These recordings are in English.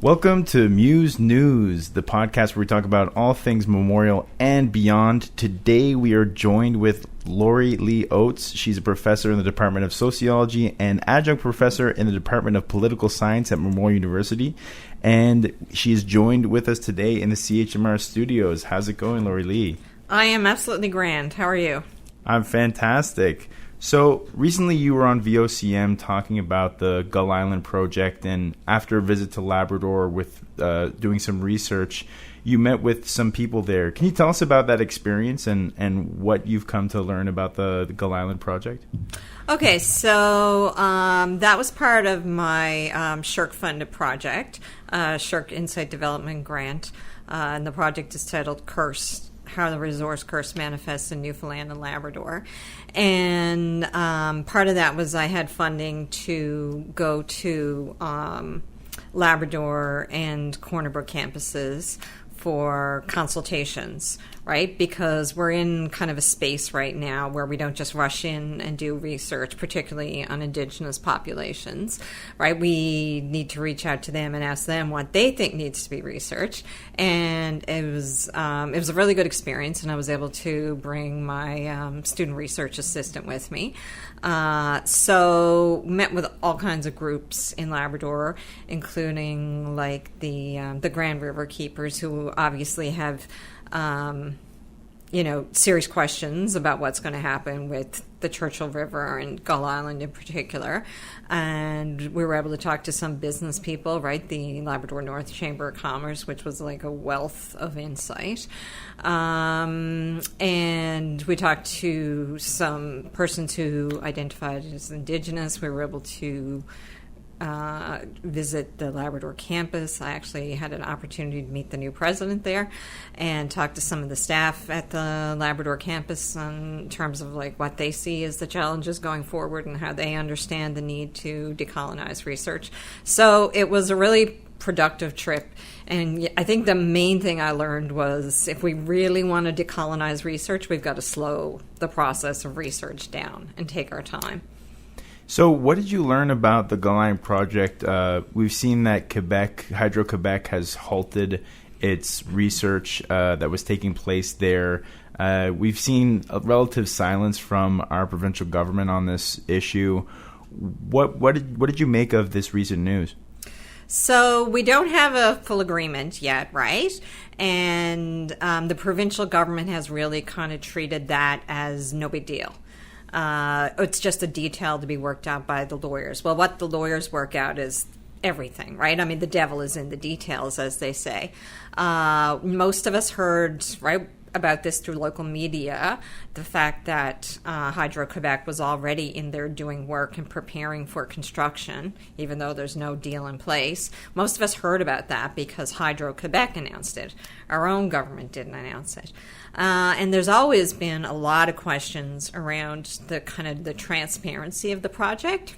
Welcome to Muse News, the podcast where we talk about all things memorial and beyond. Today we are joined with Lori Lee Oats. She's a professor in the Department of Sociology and adjunct professor in the Department of Political Science at Memorial University. And she is joined with us today in the CHMR studios. How's it going, Lori Lee? I am absolutely grand. How are you? I'm fantastic. So recently you were on VOCM talking about the Gull Island project, and after a visit to Labrador with doing some research, you met with some people there. Can you tell us about that experience and what you've come to learn about the Gull Island project? Okay, so that was part of my SSHRC-funded project, SSHRC Insight Development Grant, and the project is titled CURSE, How the Resource Curse Manifests in Newfoundland and Labrador. And part of that was I had funding to go to Labrador and Corner Brook campuses for consultations, right? Because we're in kind of a space right now where we don't just rush in and do research, particularly on Indigenous populations, right? We need to reach out to them and ask them what they think needs to be researched. And it was a really good experience, and I was able to bring my student research assistant with me. So met with all kinds of groups in Labrador, including like the Grand River Keepers, who obviously have serious questions about what's going to happen with the Churchill River and Gull Island in particular. And we were able to talk to some business people, right? The Labrador North Chamber of Commerce, which was like a wealth of insight. And we talked to some persons who identified as Indigenous. We were able to visit the Labrador campus. I actually had an opportunity to meet the new president there and talk to some of the staff at the Labrador campus in terms of like what they see as the challenges going forward and how they understand the need to decolonize research. So it was a really productive trip, and I think the main thing I learned was if we really want to decolonize research, we've got to slow the process of research down and take our time. So what did you learn about the Gull Island project? We've seen that Hydro-Quebec has halted its research that was taking place there. We've seen a relative silence from our provincial government on this issue. What did you make of this recent news? So we don't have a full agreement yet, right? And the provincial government has really kind of treated that as no big deal. It's just a detail to be worked out by the lawyers. Well, what the lawyers work out is everything, right? I mean, the devil is in the details, as they say. Most of us heard, right, about this through local media, the fact that Hydro-Quebec was already in there doing work and preparing for construction, even though there's no deal in place. Most of us heard about that because Hydro-Quebec announced it. Our own government didn't announce it. And there's always been a lot of questions around the kind of the transparency of the project.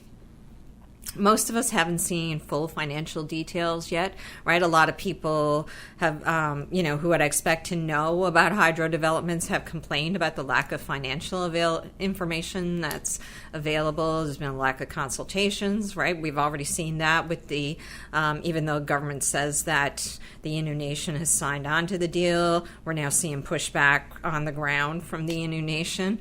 Most of us haven't seen full financial details yet, right? A lot of people have, who I'd expect to know about hydro developments have complained about the lack of financial information that's available. There's been a lack of consultations, right? We've already seen that with the, even though government says that the Innu Nation has signed on to the deal, we're now seeing pushback on the ground from the Innu Nation.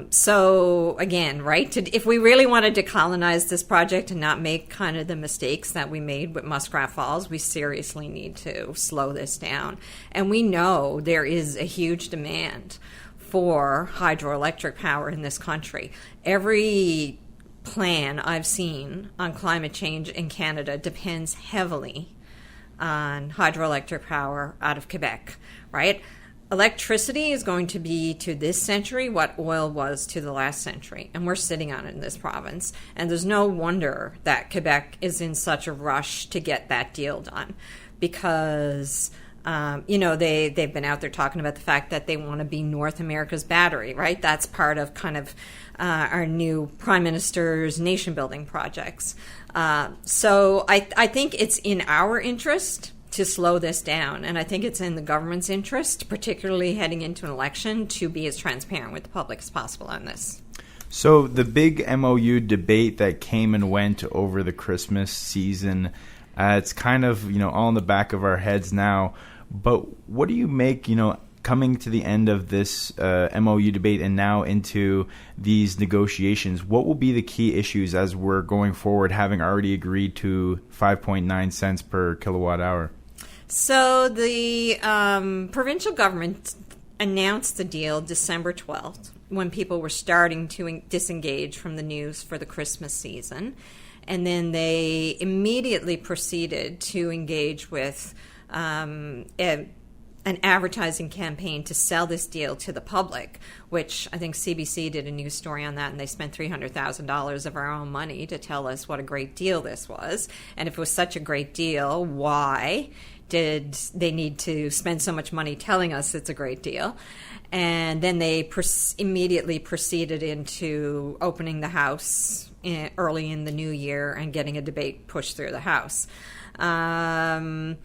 So again, right, if we really want to decolonize this project and not make kind of the mistakes that we made with Muskrat Falls, we seriously need to slow this down. And we know there is a huge demand for hydroelectric power in this country. Every plan I've seen on climate change in Canada depends heavily on hydroelectric power out of Quebec, right? Electricity is going to be to this century what oil was to the last century, and we're sitting on it in this province. And there's no wonder that Quebec is in such a rush to get that deal done, because they've been out there talking about the fact that they want to be North America's battery, right? That's part of kind of our new Prime Minister's nation-building projects. So I think it's in our interest to slow this down. And I think it's in the government's interest, particularly heading into an election, to be as transparent with the public as possible on this. So the big MOU debate that came and went over the Christmas season, It's kind of, all in the back of our heads now. But what do you make, coming to the end of this MOU debate and now into these negotiations? What will be the key issues as we're going forward, having already agreed to 5.9 cents per kilowatt hour? So the provincial government announced the deal December 12th, when people were starting to disengage from the news for the Christmas season. And then they immediately proceeded to engage with an advertising campaign to sell this deal to the public, which I think CBC did a news story on that, and they spent $300,000 of our own money to tell us what a great deal this was. And if it was such a great deal, why did they need to spend so much money telling us it's a great deal? And then they immediately proceeded into opening the House early in the new year and getting a debate pushed through the House. And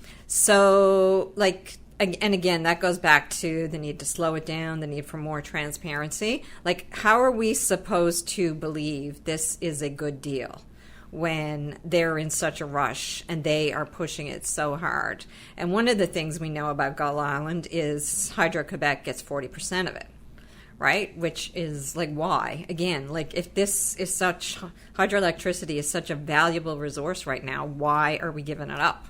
again, that goes back to the need to slow it down, the need for more transparency. How are we supposed to believe this is a good deal when they're in such a rush and they are pushing it so hard? And one of the things we know about Gull Island is Hydro-Quebec gets 40% of it, right? Which is why? Again, if this is hydroelectricity is such a valuable resource right now, why are we giving it up?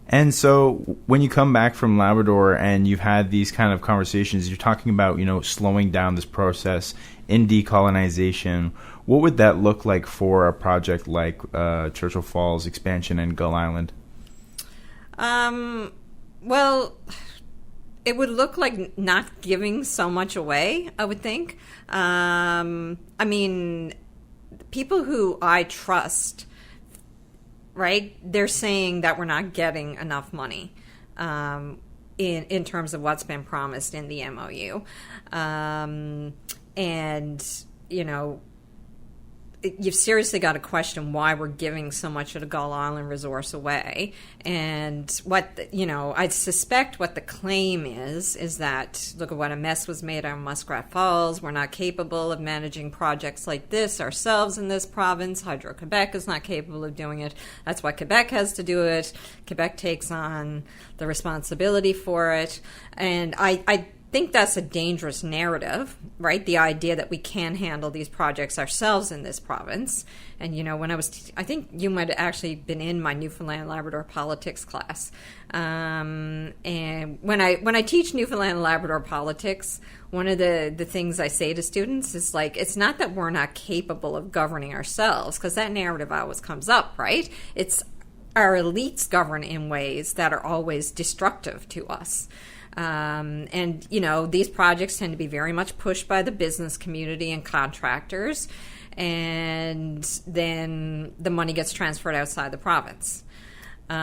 And so when you come back from Labrador and you've had these kind of conversations, you're talking about, slowing down this process in decolonization. What would that look like for a project like Churchill Falls expansion and Gull Island? Well, it would look like not giving so much away, I would think. People who I trust, right, they're saying that we're not getting enough money in terms of what's been promised in the MOU. You've seriously got to question why we're giving so much of the Gull Island resource away. And I suspect what the claim is that, look at what a mess was made on Muskrat Falls. We're not capable of managing projects like this ourselves in this province. Hydro-Quebec is not capable of doing it. That's why Quebec has to do it. Quebec takes on the responsibility for it. And I think that's a dangerous narrative, right? The idea that we can handle these projects ourselves in this province. And, when I think you might have actually been in my Newfoundland Labrador politics class. And when I teach Newfoundland and Labrador politics, one of the things I say to students is it's not that we're not capable of governing ourselves, because that narrative always comes up, right? It's our elites govern in ways that are always destructive to us. These projects tend to be very much pushed by the business community and contractors, and then the money gets transferred outside the province. These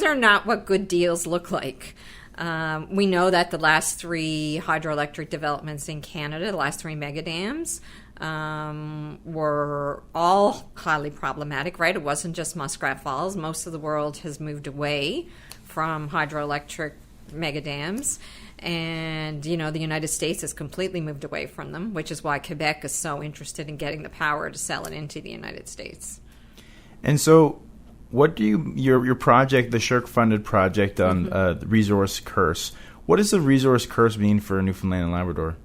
are not what good deals look like. We know that the last 3 hydroelectric developments in Canada, the last 3 mega dams, were all highly problematic, right? It wasn't just Muskrat Falls. Most of the world has moved away from hydroelectric mega dams, and the United States has completely moved away from them, which is why Quebec is so interested in getting the power to sell it into the United States. And so what do your project, the Shirk funded project on the resource curse, what does the resource curse mean for Newfoundland and Labrador?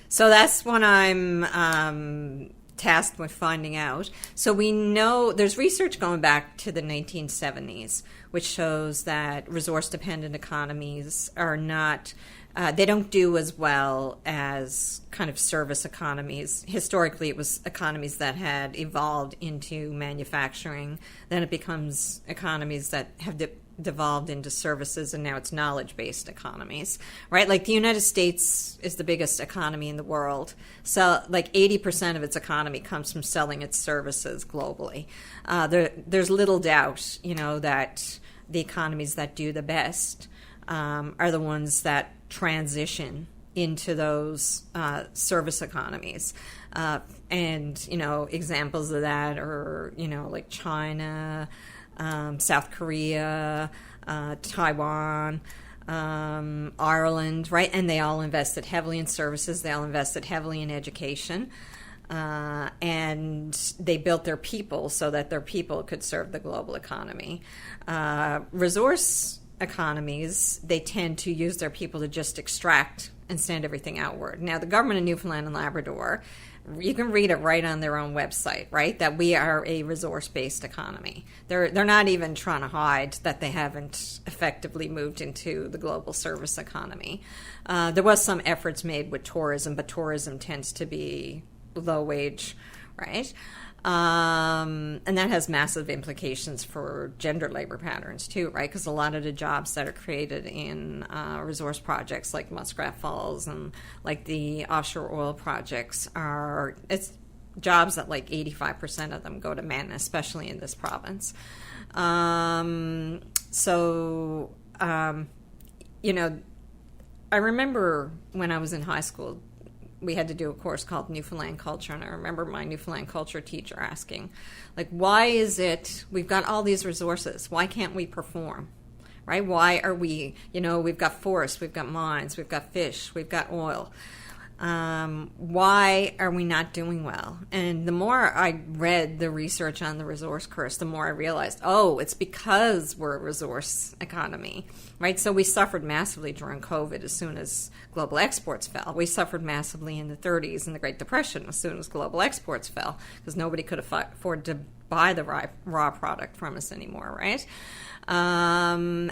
So that's what I'm tasked with finding out. So we know there's research going back to the 1970s, which shows that resource-dependent economies are not, they don't do as well as kind of service economies. Historically, it was economies that had evolved into manufacturing. Then it becomes economies that have devolved into services, and now it's knowledge-based economies, right? The United States is the biggest economy in the world. So 80% of its economy comes from selling its services globally. There's little doubt, that the economies that do the best are the ones that transition into those service economies. Examples of that are, China, South Korea, Taiwan, Ireland, right? And they all invested heavily in services. They all invested heavily in education. and they built their people so that their people could serve the global economy. Resource economies, they tend to use their people to just extract and send everything outward. Now, the government of Newfoundland and Labrador, you can read it right on their own website, right? That we are a resource-based economy. They're not even trying to hide that they haven't effectively moved into the global service economy. There was some efforts made with tourism, but tourism tends to be low wage, right? And that has massive implications for gender labor patterns too, right? Because a lot of the jobs that are created in resource projects like Muskrat Falls and like the offshore oil projects it's jobs that like 85% of them go to men, especially in this province. I remember when I was in high school, we had to do a course called Newfoundland Culture, and I remember my Newfoundland Culture teacher asking, like, why is it we've got all these resources? Why can't we perform? Right? Why are we, we've got forests, we've got mines, we've got fish, we've got oil. Why are we not doing well? And the more I read the research on the resource curse, the more I realized, it's because we're a resource economy, right? So we suffered massively during COVID as soon as global exports fell. We suffered massively in the 30s and the Great Depression as soon as global exports fell, because nobody could afford to buy the raw product from us anymore, right? And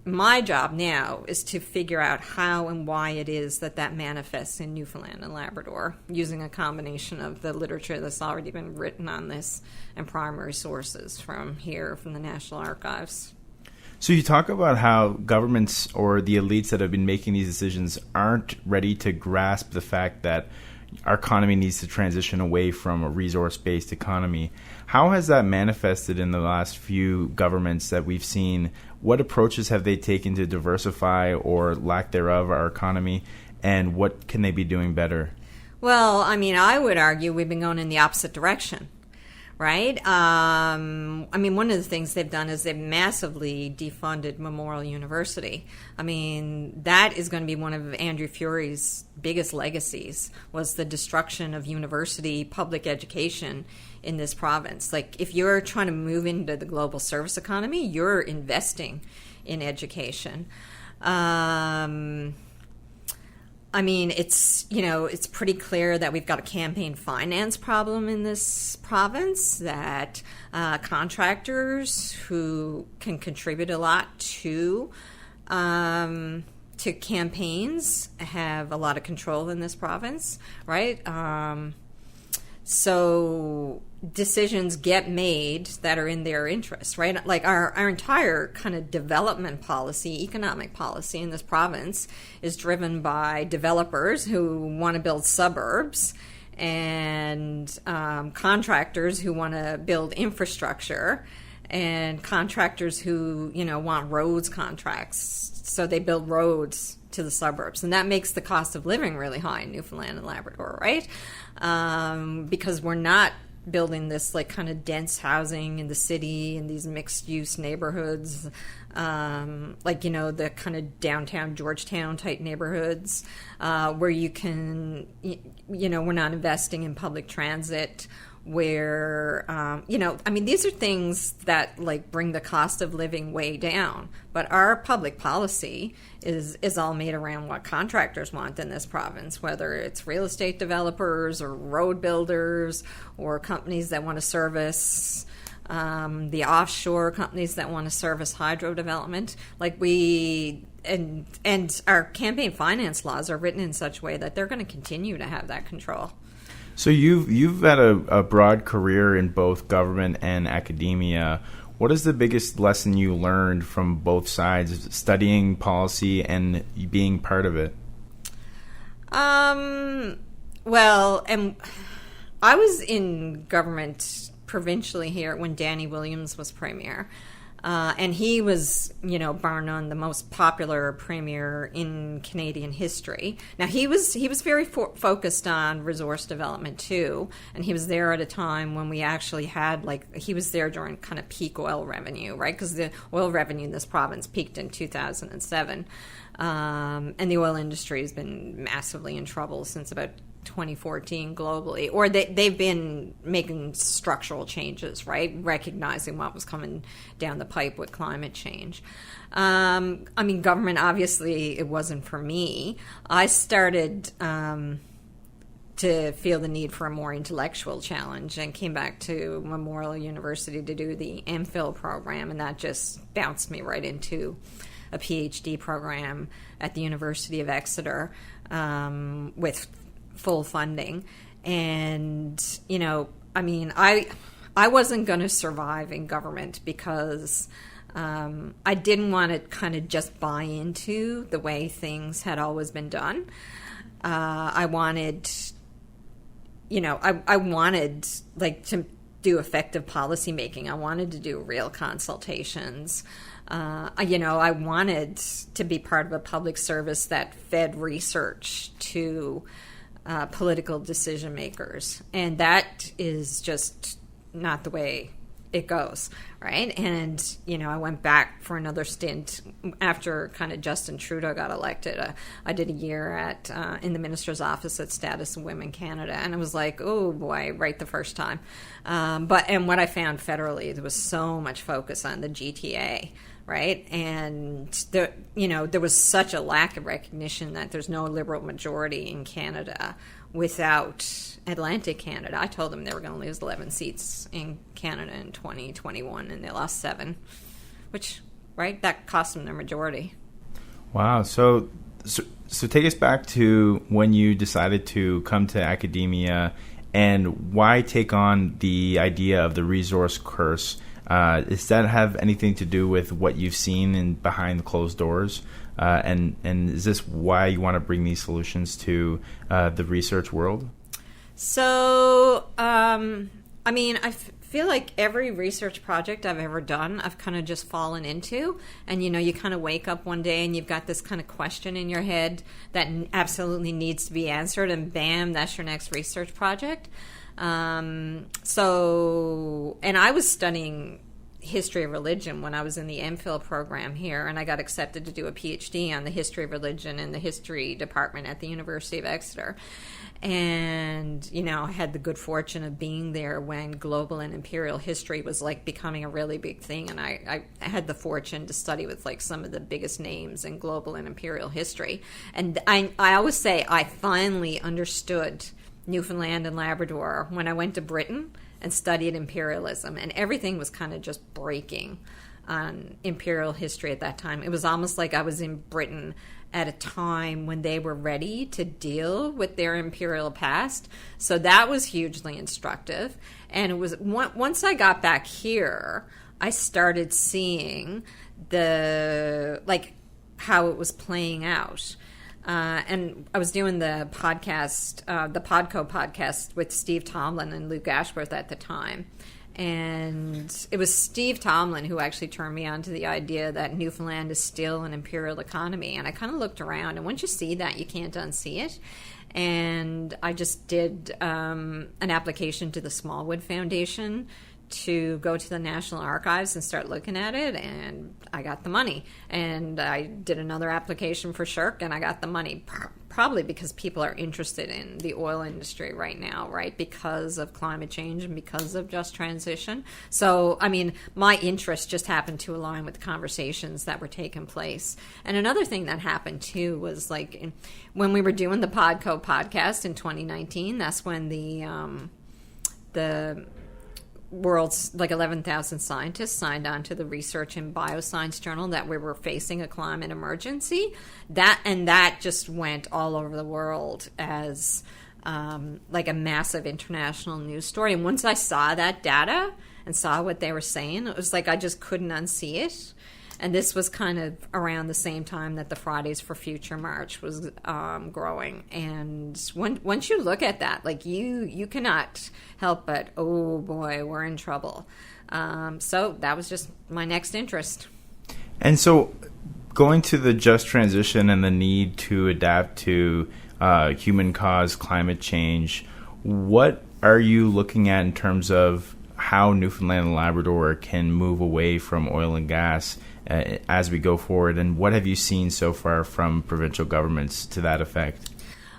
my job now is to figure out how and why it is that manifests in Newfoundland and Labrador, using a combination of the literature that's already been written on this and primary sources from the National Archives. So you talk about how governments or the elites that have been making these decisions aren't ready to grasp the fact that our economy needs to transition away from a resource-based economy. How has that manifested in the last few governments that we've seen? What approaches have they taken to diversify or lack thereof our economy, and what can they be doing better? Well, I would argue we've been going in the opposite direction, right? One of the things they've done is they've massively defunded Memorial University. That is going to be one of Andrew Furey's biggest legacies, was the destruction of university public education in this province. Like, if you're trying to move into the global service economy, you're investing in education. It's pretty clear that we've got a campaign finance problem in this province, that contractors who can contribute a lot to campaigns have a lot of control in this province, right? So decisions get made that are in their interest, right? Like our entire kind of development policy, economic policy in this province is driven by developers who want to build suburbs and contractors who want to build infrastructure and contractors who, want roads contracts. So they build roads to the suburbs. And that makes the cost of living really high in Newfoundland and Labrador, right? Because we're not building this like kind of dense housing in the city in these mixed use neighborhoods, the kind of downtown Georgetown type neighborhoods, where you can, we're not investing in public transit, where, these are things that like bring the cost of living way down. But our public policy is all made around what contractors want in this province, whether it's real estate developers or road builders or companies that want to service the offshore companies that want to service hydro development. Like and our campaign finance laws are written in such a way that they're going to continue to have that control. So you've had a broad career in both government and academia. What is the biggest lesson you learned from both sides, studying policy and being part of it? I was in government provincially here when Danny Williams was premier. And he was, bar none, the most popular premier in Canadian history. Now, he was very focused on resource development, too. And he was there at a time when we actually had, he was there during kind of peak oil revenue, right? Because the oil revenue in this province peaked in 2007. And the oil industry has been massively in trouble since about 2014 globally, or they've been making structural changes, right? Recognizing what was coming down the pipe with climate change. I mean, government, obviously, it wasn't for me. I started to feel the need for a more intellectual challenge and came back to Memorial University to do the MPhil program, and that just bounced me right into a PhD program at the University of Exeter with full funding. And, you know, I mean, I wasn't going to survive in government because I didn't want to kind of just buy into the way things had always been done. I wanted, you know, I wanted like to do effective policy making. I wanted to do real consultations. You know, I wanted to be part of a public service that fed research to political decision makers. And that is just not the way it goes, right? And, you know, I went back for another stint after kind of Justin Trudeau got elected. I did a year at in the minister's office at Status of Women Canada, and it was like, oh boy, right the first time. And what I found federally, there was so much focus on the GTA, right? And there, you know, there was such a lack of recognition that there's no Liberal majority in Canada without Atlantic Canada. I told them they were going to lose 11 seats in Canada in 2021, and they lost 7, which, right, that cost them their majority. Wow. So take us back to when you decided to come to academia, and why take on the idea of the resource curse? Does that have anything to do with what you've seen in behind the closed doors? And is this why you want to bring these solutions to the research world? So, I mean, I feel like every research project I've ever done, I've kind of just fallen into. And, you know, you kind of wake up one day and you've got this kind of question in your head that absolutely needs to be answered, and bam, that's your next research project. And I was studying history of religion when I was in the MPhil program here, and I got accepted to do a PhD on the history of religion in the history department at the University of Exeter. And, you know, I had the good fortune of being there when global and imperial history was like becoming a really big thing, and I had the fortune to study with like some of the biggest names in global and imperial history. And I always say I finally understood Newfoundland and Labrador when I went to Britain and studied imperialism, and everything was kind of just breaking on imperial history at that time. It was almost like I was in Britain at a time when they were ready to deal with their imperial past. So that was hugely instructive. And it was once I got back here, I started seeing how it was playing out. And I was doing the podcast, the Podco podcast with Steve Tomlin and Luke Ashworth at the time. And it was Steve Tomlin who actually turned me on to the idea that Newfoundland is still an imperial economy. And I kind of looked around, and once you see that, you can't unsee it. And I just did an application to the Smallwood Foundation to go to the National Archives and start looking at it, and I got the money. And I did another application for SSHRC, and I got the money, probably because people are interested in the oil industry right now, right, because of climate change and because of just transition. So, I mean, my interest just happened to align with the conversations that were taking place. And another thing that happened, too, was, like, when we were doing the Podco podcast in 2019, that's when the world's like 11,000 scientists signed on to the Research in Bioscience journal that we were facing a climate emergency. That just went all over the world as like a massive international news story. And once I saw that data and saw what they were saying, it was like I just couldn't unsee it. And this was kind of around the same time that the Fridays for Future March was growing. And once you look at that, like you cannot help but, oh boy, we're in trouble. So that was just my next interest. And so going to the just transition and the need to adapt to human-caused climate change, what are you looking at in terms of how Newfoundland and Labrador can move away from oil and gas as we go forward, and what have you seen so far from provincial governments to that effect?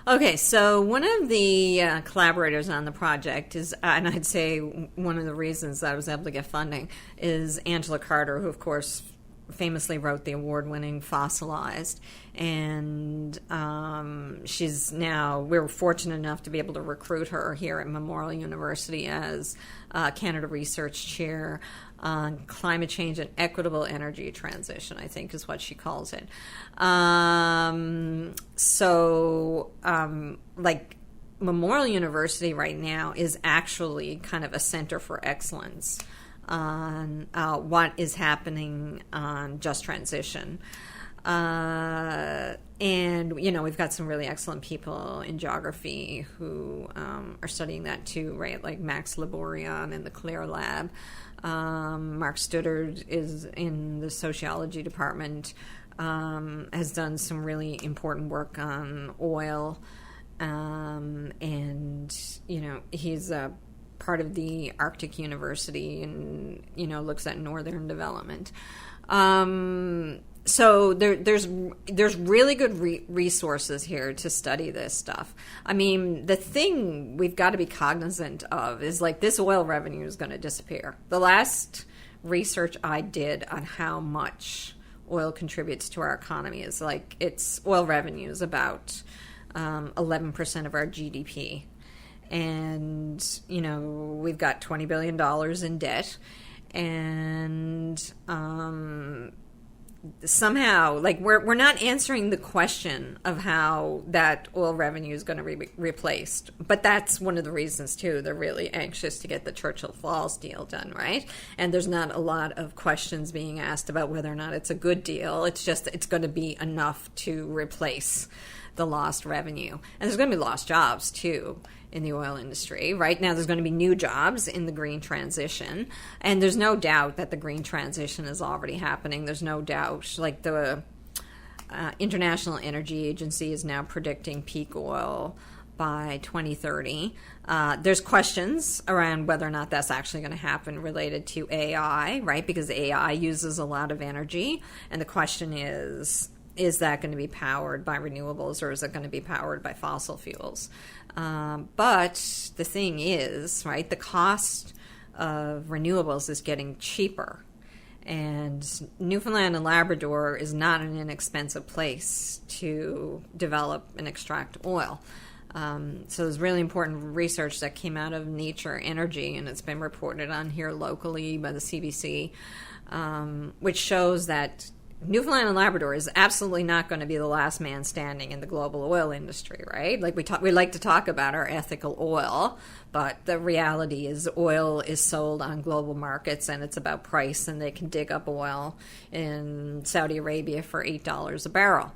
Okay, so one of the collaborators on the project is, and I'd say one of the reasons that I was able to get funding is Angela Carter, who, of course, famously wrote the award-winning Fossilized. And she's now, we're fortunate enough to be able to recruit her here at Memorial University as Canada Research Chair on Climate Change and Equitable Energy Transition, I think is what she calls it. Memorial University right now is actually kind of a center for excellence on what is happening on just transition. And, we've got some really excellent people in geography who are studying that too, right? Like Max Laborion in the CLEAR lab. Mark Studdard is in the sociology department, has done some really important work on oil. He's a part of the Arctic University and, looks at northern development. So there's really good resources here to study this stuff. I mean, the thing we've got to be cognizant of is like this oil revenue is going to disappear. The last research I did on how much oil contributes to our economy is like its oil revenue is about 11% of our GDP. And, we've got $20 billion in debt. And somehow, like, we're not answering the question of how that oil revenue is going to be replaced. But that's one of the reasons, too. They're really anxious to get the Churchill Falls deal done, right? And there's not a lot of questions being asked about whether or not it's a good deal. It's just it's going to be enough to replace the lost revenue. And there's going to be lost jobs, too, in the oil industry. Right now, there's going to be new jobs in the green transition. And there's no doubt that the green transition is already happening. There's no doubt. Like the International Energy Agency is now predicting peak oil by 2030. There's questions around whether or not that's actually going to happen related to AI, right? Because AI uses a lot of energy. And the question is that going to be powered by renewables or is it going to be powered by fossil fuels? But the thing is, right, the cost of renewables is getting cheaper. And Newfoundland and Labrador is not an inexpensive place to develop and extract oil. So there's really important research that came out of Nature Energy, and it's been reported on here locally by the CBC, which shows that Newfoundland and Labrador is absolutely not going to be the last man standing in the global oil industry, right? Like we like to talk about our ethical oil, but the reality is oil is sold on global markets and it's about price, and they can dig up oil in Saudi Arabia for $8 a barrel.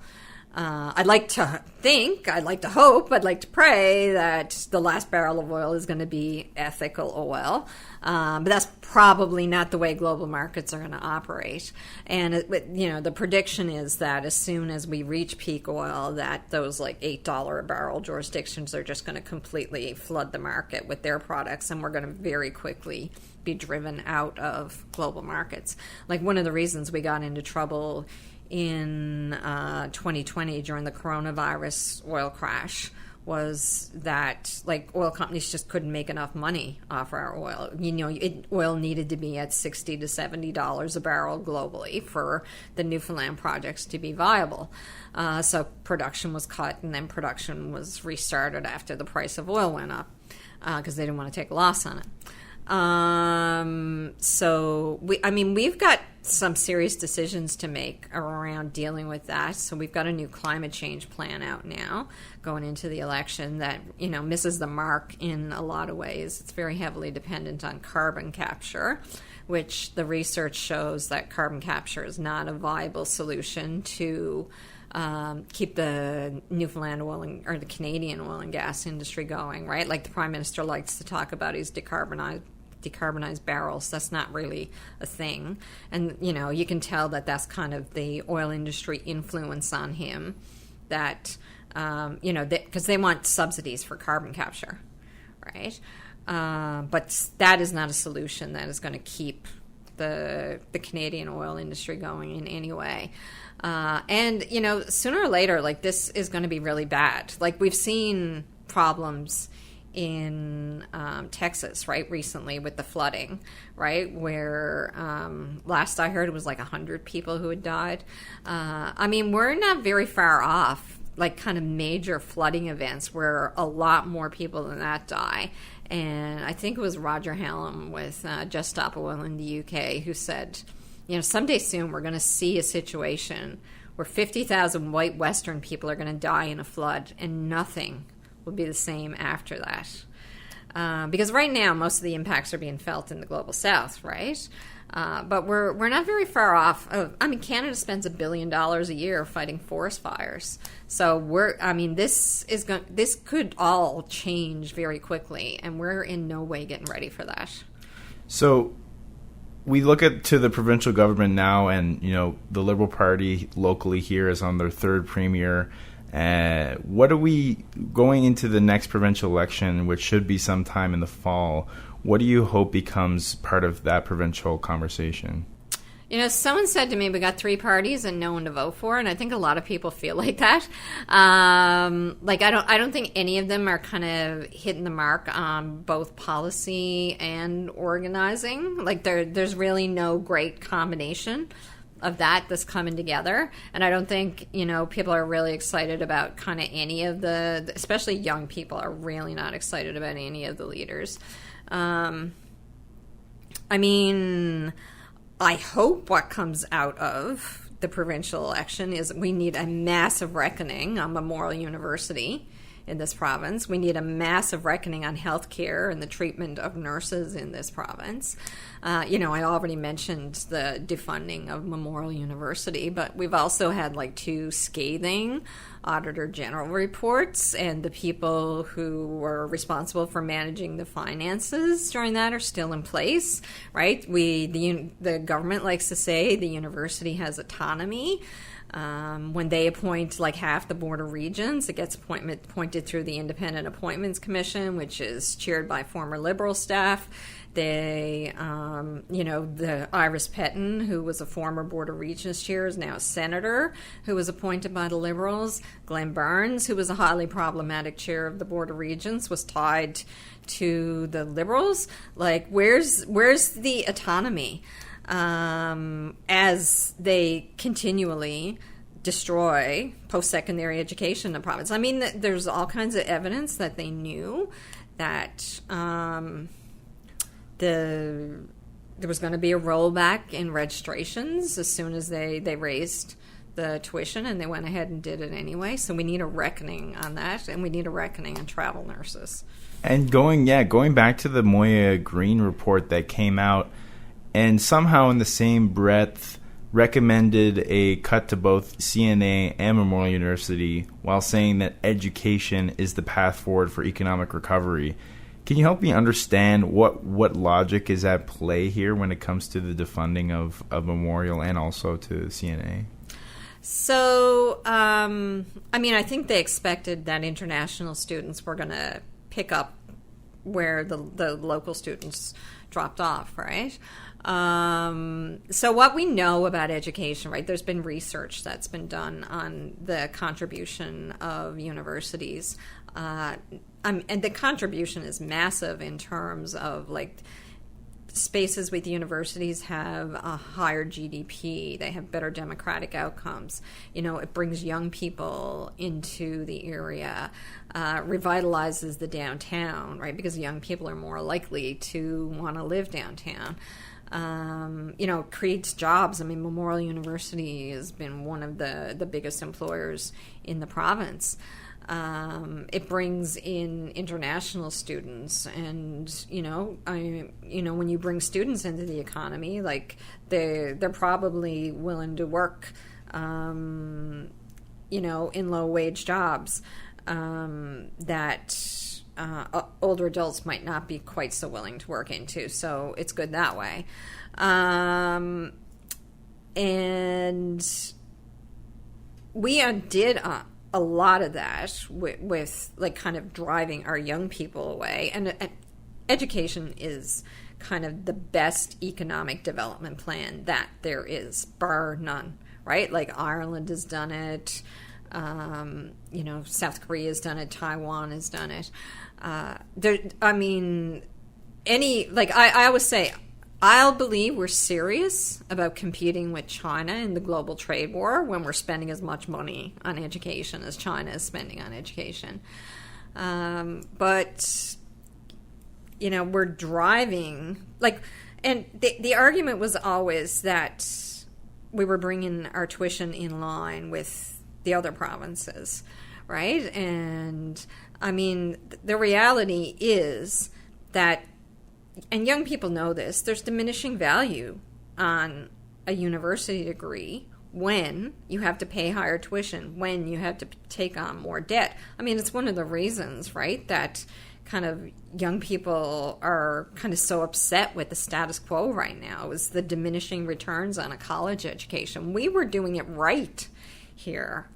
I'd like to think, I'd like to hope, I'd like to pray that the last barrel of oil is going to be ethical oil. But that's probably not the way global markets are going to operate. And, the prediction is that as soon as we reach peak oil, that those like $8 a barrel jurisdictions are just going to completely flood the market with their products, and we're going to very quickly be driven out of global markets. Like one of the reasons we got into trouble in 2020 during the coronavirus oil crash was that like oil companies just couldn't make enough money off our oil. Oil needed to be at $60 to $70 a barrel globally for the Newfoundland projects to be viable. So production was cut, and then production was restarted after the price of oil went up because they didn't want to take a loss on it. We've got some serious decisions to make around dealing with that. So we've got a new climate change plan out now going into the election that, misses the mark in a lot of ways. It's very heavily dependent on carbon capture, which the research shows that carbon capture is not a viable solution to keep the Newfoundland oil or the Canadian oil and gas industry going, right? Like the Prime Minister likes to talk about his decarbonized barrels. That's not really a thing. And, you can tell that that's kind of the oil industry influence on him that, because they want subsidies for carbon capture, right? But that is not a solution that is going to keep the Canadian oil industry going in any way. And, sooner or later, like, this is going to be really bad. Like, we've seen problems in Texas, right, recently with the flooding, right, where last I heard it was like 100 people who had died. We're not very far off, like, kind of major flooding events where a lot more people than that die. And I think it was Roger Hallam with Just Stop Oil in the UK who said, someday soon we're going to see a situation where 50,000 white Western people are going to die in a flood and nothing will be the same after that. Because right now most of the impacts are being felt in the global south, right? But we're not very far off. Canada spends $1 billion a year fighting forest fires. So this could all change very quickly, and we're in no way getting ready for that. So we look to the provincial government now, and the Liberal Party locally here is on their third premier. What are we going into the next provincial election, which should be sometime in the fall? What do you hope becomes part of that provincial conversation? Someone said to me, we got 3 parties and no one to vote for, and I think a lot of people feel like that. I don't think any of them are kind of hitting the mark on both policy and organizing. Like, there's really no great combination of that's coming together, and I don't think people are really excited about kind of any of especially young people are really not excited about any of the leaders. I hope what comes out of the provincial election is we need a massive reckoning on Memorial University in this province. We need a massive reckoning on healthcare and the treatment of nurses in this province. I already mentioned the defunding of Memorial University, but we've also had 2 scathing Auditor General reports, and the people who were responsible for managing the finances during that are still in place, right? The government likes to say the university has autonomy. When they appoint half the board of regents, it gets appointed through the Independent Appointments Commission, which is chaired by former Liberal staff. The Iris Pettin, who was a former Board of Regents chair, is now a senator who was appointed by the Liberals. Glenn Burns, who was a highly problematic chair of the Board of Regents, was tied to the Liberals. Where's the autonomy? As they continually destroy post-secondary education in the province. There's all kinds of evidence that they knew that there was going to be a rollback in registrations as soon as they raised the tuition, and they went ahead and did it anyway. So we need a reckoning on that, and we need a reckoning on travel nurses. And going back to the Moya Green report that came out, and somehow in the same breath recommended a cut to both CNA and Memorial University while saying that education is the path forward for economic recovery. Can you help me understand what logic is at play here when it comes to the defunding of Memorial and also to CNA? So, I think they expected that international students were going to pick up where the local students dropped off, right? So what we know about education, right, there's been research that's been done on the contribution of universities. And the contribution is massive in terms of spaces with universities have a higher GDP. They have better democratic outcomes. It brings young people into the area, revitalizes the downtown, right? Because young people are more likely to want to live downtown. Creates jobs. Memorial University has been one of the biggest employers in the province. It brings in international students, and when you bring students into the economy, they're probably willing to work, in low wage jobs that older adults might not be quite so willing to work into. So it's good that way, and we did. A lot of that with kind of driving our young people away, and education is kind of the best economic development plan that there is, bar none, right? Like Ireland has done it, South Korea has done it, Taiwan has done it. I always say, I'll believe we're serious about competing with China in the global trade war when we're spending as much money on education as China is spending on education. But we're driving, and the argument was always that we were bringing our tuition in line with the other provinces, right? And the reality is that, and young people know this, there's diminishing value on a university degree when you have to pay higher tuition, when you have to take on more debt. It's one of the reasons, right, that kind of young people are kind of so upset with the status quo right now, is the diminishing returns on a college education. We were doing it right here,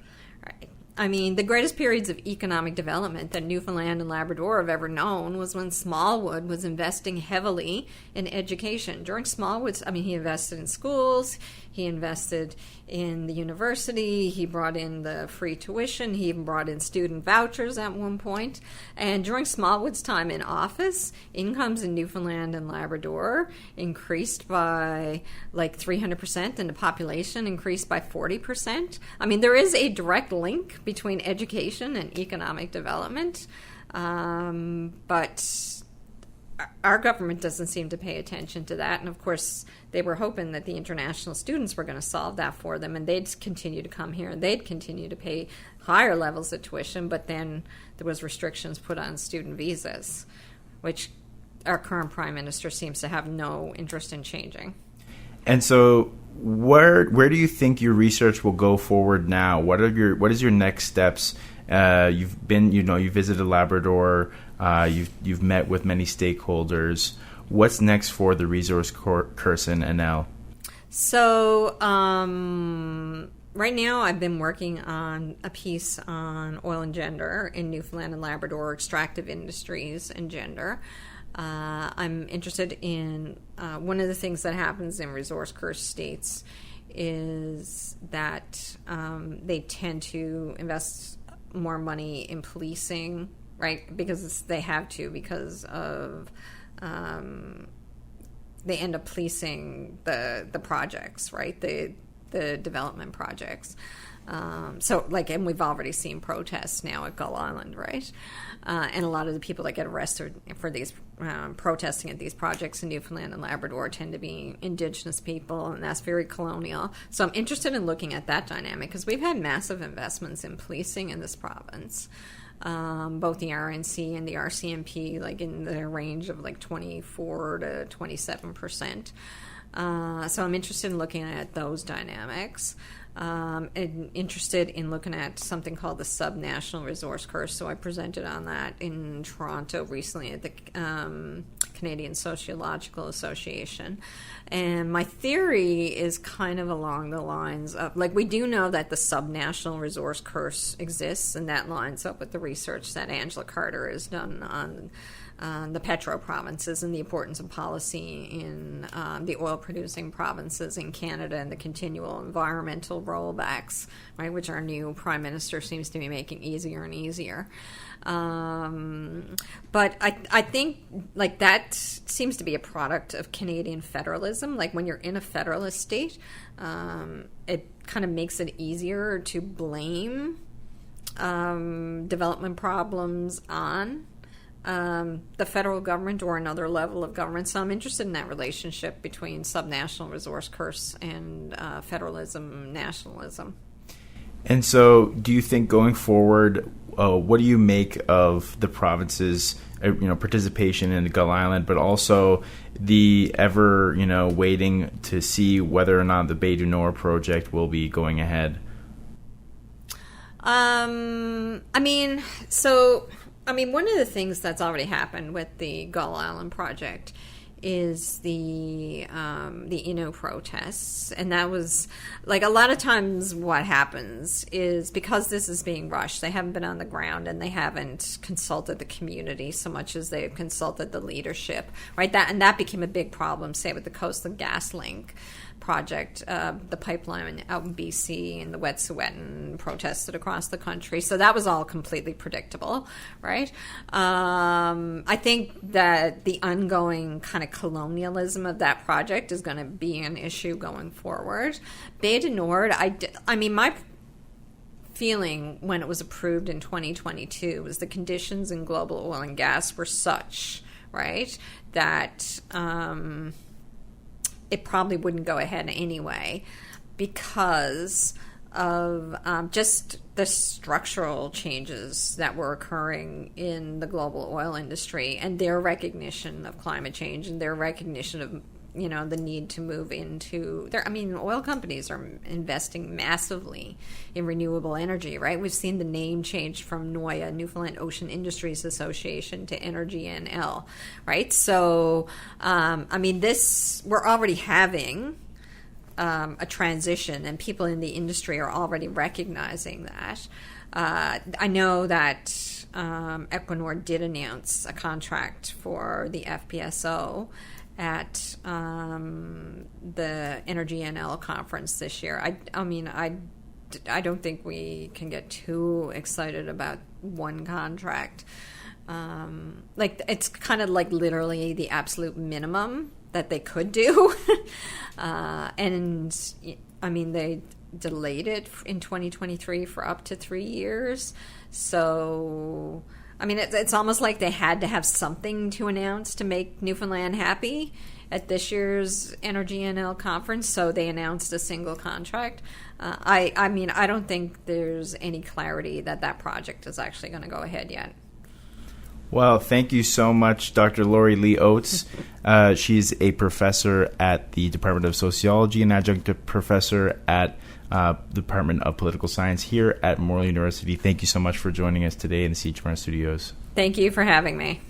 right? The greatest periods of economic development that Newfoundland and Labrador have ever known was when Smallwood was investing heavily in education. During Smallwood's, he invested in schools, he invested in the university, he brought in the free tuition, he even brought in student vouchers at one point. And during Smallwood's time in office, incomes in Newfoundland and Labrador increased by 300%, and the population increased by 40%. There is a direct link between education and economic development, but our government doesn't seem to pay attention to that. And of course, they were hoping that the international students were going to solve that for them, and they'd continue to come here and they'd continue to pay higher levels of tuition. But then there was restrictions put on student visas, which our current prime minister seems to have no interest in changing. And so where do you think your research will go forward now? What is your next steps? You visited Labrador, you've met with many stakeholders. What's next for the resource curse in NL? So right now I've been working on a piece on oil and gender in Newfoundland and Labrador, extractive industries and gender. I'm interested in one of the things that happens in resource curse states is that they tend to invest more money in policing, right? Because they have to, because of they end up policing the projects, right? The development projects. And we've already seen protests now at Gull Island, right? And a lot of the people that get arrested for these protesting at these projects in Newfoundland and Labrador tend to be Indigenous people, and that's very colonial. So I'm interested in looking at that dynamic, because we've had massive investments in policing in this province. Both the RNC and the RCMP, in the range of 24 to 27%. So I'm interested in looking at those dynamics. And interested in looking at something called the subnational resource curse. So I presented on that in Toronto recently at the Canadian Sociological Association. And my theory is kind of along the lines of, we do know that the subnational resource curse exists, and that lines up with the research that Angela Carter has done on the petro provinces and the importance of policy in the oil-producing provinces in Canada and the continual environmental rollbacks, right, which our new prime minister seems to be making easier and easier. But I think that seems to be a product of Canadian federalism. When you're in a federalist state, it kind of makes it easier to blame development problems on the federal government or another level of government. So I'm interested in that relationship between subnational resource curse and federalism, nationalism. And so do you think going forward, what do you make of the province's participation in the Gull Island, but also the ever waiting to see whether or not the Bay du Nord project will be going ahead? One of the things that's already happened with the Gull Island project is the Innu protests, and that was like a lot of times what happens is because this is being rushed, they haven't been on the ground and they haven't consulted the community so much as they've consulted the leadership, right? That became a big problem, say with the Coastal GasLink project, the pipeline out in BC, and the Wet'suwet'en protested across the country. So that was all completely predictable, right? I think that the ongoing kind of colonialism of that project is going to be an issue going forward. Bay du Nord, I mean, my feeling when it was approved in 2022 was the conditions in global oil and gas were such, right, that it probably wouldn't go ahead anyway because of just the structural changes that were occurring in the global oil industry and their recognition of climate change and their recognition of, you know, the need to move into I mean, oil companies are investing massively in renewable energy, right? We've seen the name change from NOIA, Newfoundland Ocean Industries Association, to Energy NL, right? So, I mean, we're already having a transition, and people in the industry are already recognizing that. I know that Equinor did announce a contract for the FPSO at the Energy NL conference this year. I mean, I don't think we can get too excited about one contract. Like, it's kind of like literally the absolute minimum that they could do. And I mean, they delayed it in 2023 for up to 3 years. So, I mean, it's almost like they had to have something to announce to make Newfoundland happy at this year's Energy NL conference, so they announced a single contract. I mean, I don't think there's any clarity that project is actually going to go ahead yet. Well, thank you so much, Dr. Lori Lee Oats. She's a professor at the Department of Sociology and adjunct professor at the Department of Political Science here at Memorial University. Thank you so much for joining us today in the CHMR studios. Thank you for having me.